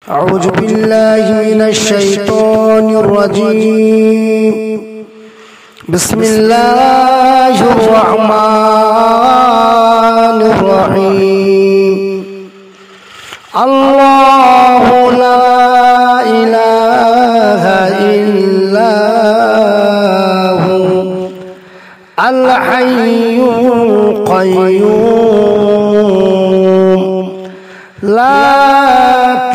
أعوذ بالله من الشيطان الرجيم. بسم الله الرحمن الرحيم. الله لا إله إلا هو الحي القيوم لا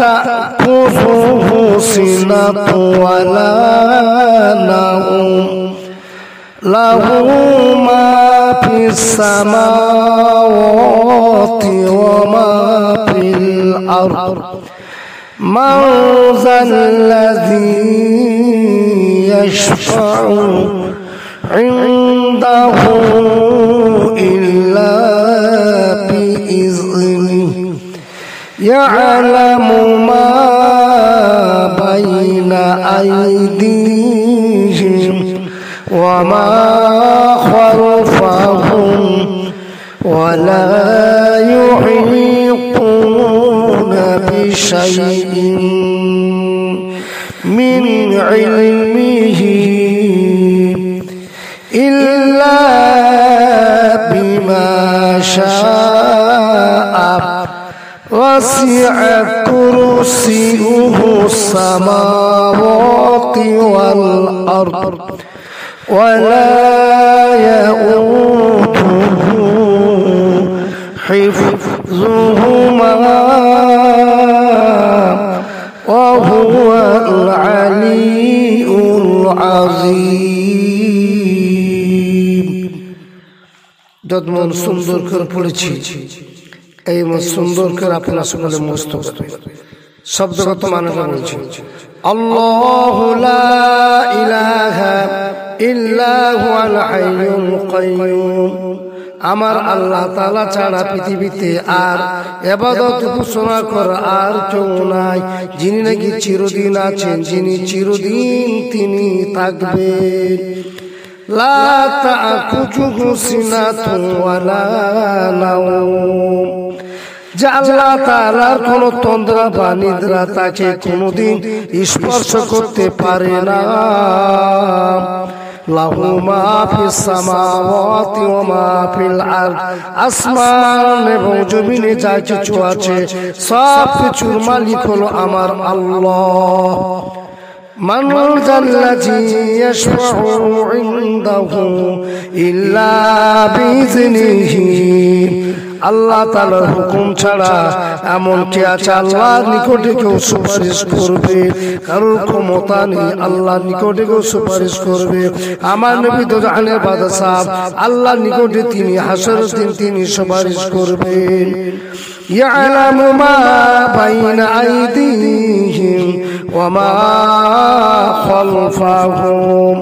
تأخذه سنة ولا نوم له ما في السماوات وما في الأرض من ذا الذي يشفع عنده إلا بإذنه يعلم ما بين أيديهم وما خلفهم ولا يحيطون بشيء من علمه إلا بما شاء وسع كرسيه السماوات والأرض ولا يؤوده حفظهما وهو العلي العظيم. যতমন সুন্দর করে পড়েছি এই সুন্দর করে আপনারা সকলে মুখস্থ করবেন। শব্দগত মানেটা বলছি, আল্লাহু লা ইলাহা ইল্লা হুয়াল হাইয়ুল কাইয়্যুম। আমার আল্লাহ তাআলা ছাড়া পৃথিবীতে আর ইবাদত উপাসনা করার আর কেউ নাই, যিনি নাকি চিরদিন আছেন, যিনি চিরদিন তিনি থাকবেন। লা তা'খুযুহু সিনাতুন ওয়ালা নাওম। যে আল্লাহ তাআলার কোন তন্দ্রা বা নিদ্রা তাকে কোনদিন স্পর্শ করতে পারে না। লাহু মা ফিস সামাওয়াতি ওয়া মা ফিল আরদ। আসমান এবং জমিনে যা কিছু আছে সব কিছুর মালিক হলো আমার আল্লাহ। মান যাল্লাযী ইয়াশফাউ ইনদাহু ইল্লা বিইযনিহি। আল্লাহ তাআলার হুকুম ছাড়া এমন কে আছে আল্লাহর নিকটে কেউ সুপারিশ করবে? কারোর ক্ষমতা নেই আল্লাহর নিকটে কেউ সুপারিশ করবে। আমার নবী তো জাহানের বাদশাহ, আল্লাহর নিকটে তিনি হাসরের দিন তিনি সুপারিশ করবেন। ইয়ালামু মা বাইনা আইদিহিম ওয়া মা খালফাহুম।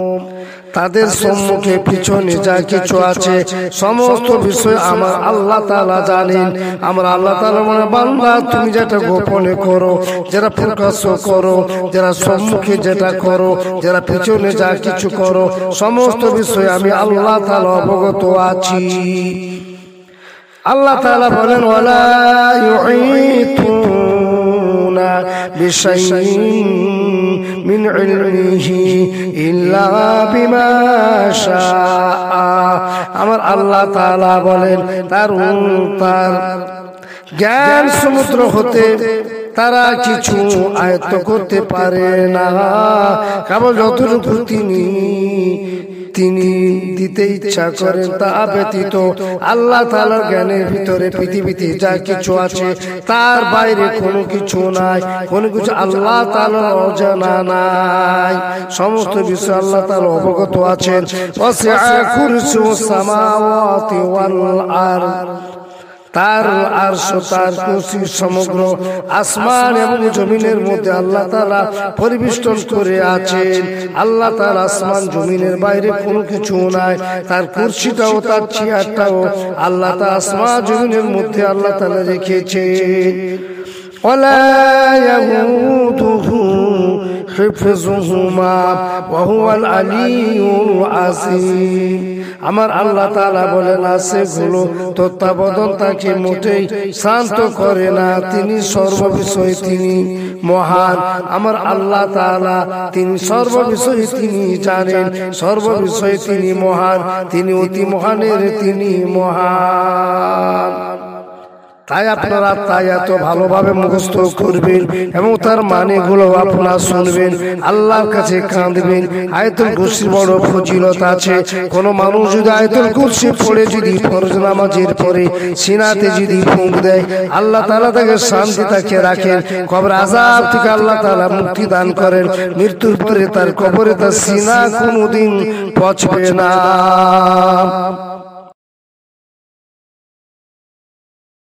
তাদের সম্মুখে পিছনে যা কিছু আছে সমস্ত বিষয় আমার আল্লাহ তাআলা জানেন। আমরা আল্লাহ তাআলা মানে বান্দা, তুমি যেটা গোপনে করো, যারা প্রকাশ্য করো, যারা সম্মুখে যেটা করো, যারা পিছনে যা কিছু করো, সমস্ত বিষয় আমি আল্লাহ তাআলা অবগত আছি। আল্লাহ তাআলা বলেন ওয়ালা ইউঈতুনা বিশাইইন মিন ইলমিহি ইল্লা বিমা শাআ। আমার আল্লাহ তাআলা বলেন তার জ্ঞান সমুদ্র হতে তারা কিছু আয়ত্ত করতে পারে না, কেবল যতটুকু তিনি দিতে ইচ্ছা করেন তা ব্যতীত আল্লাহ তাআলার জ্ঞানের ভিতরে পৃথিবীতে যা কিছু আছে তার বাইরে কোনো কিছু নাই, কোনো কিছু আল্লাহ তাআলার অজানা নাই। সমস্ত বিষয় আল্লাহ তাআলা অবগত আছেন। ওয়াসিআ কুরসিয়ুস সামাওয়াতি ওয়াল আরদ। তার আরশ, তার কুরসি সমগ্র আসমান এবং জমিনের মধ্যে আল্লাহ তাআলা পরিবেষ্টন করে আছেন। আল্লাহ তাআলা আসমান জমিনের বাইরে কোনো কিছু নাই। তার কুরসিটাও তার চেয়ারটাও আল্লাহ তাআলা আসমান জমিনের মধ্যে আল্লাহ তাআলা রেখেছেন। ওয়ালা ইয়াউদুহু হিফযুহুমা ওয়া হুয়াল আলিয়্যুল আযীম। আমার আল্লাহ তাআলা বলেন সেগুলো তত্ত্বাবধান তাকে মোটেই শান্ত করে না, তিনি সর্ববিষয়ে তিনি মহান। আমার আল্লাহ তাআলা তিনি সর্ববিষয়ে তিনি জানেন, সর্ববিষয়ে তিনি মহান, তিনি অতি মহানের তিনি মহান। তাই আপনারা তাই এত ভালোভাবে মুখস্থ করবেন এবং তার মানেগুলো আপনারা শুনবেন, আল্লাহর কাছে কাঁদবেন। আয়াতুল কুরসির বড় ফজিলত আছে। কোন মানুষ যদি আয়াতুল কুরসি পড়ে যদি ফরজ নামাজের পরে সিনাতে যদি ফুঁক দেয়, আল্লাহ তাআলা তাকে শান্তি তাকে রাখেন, কবর আযাব থেকে আল্লাহ তাআলা মুক্তি দান করেন, মৃত্যুর পরে তার কবরে তার সিনা কোনোদিন পচবে না।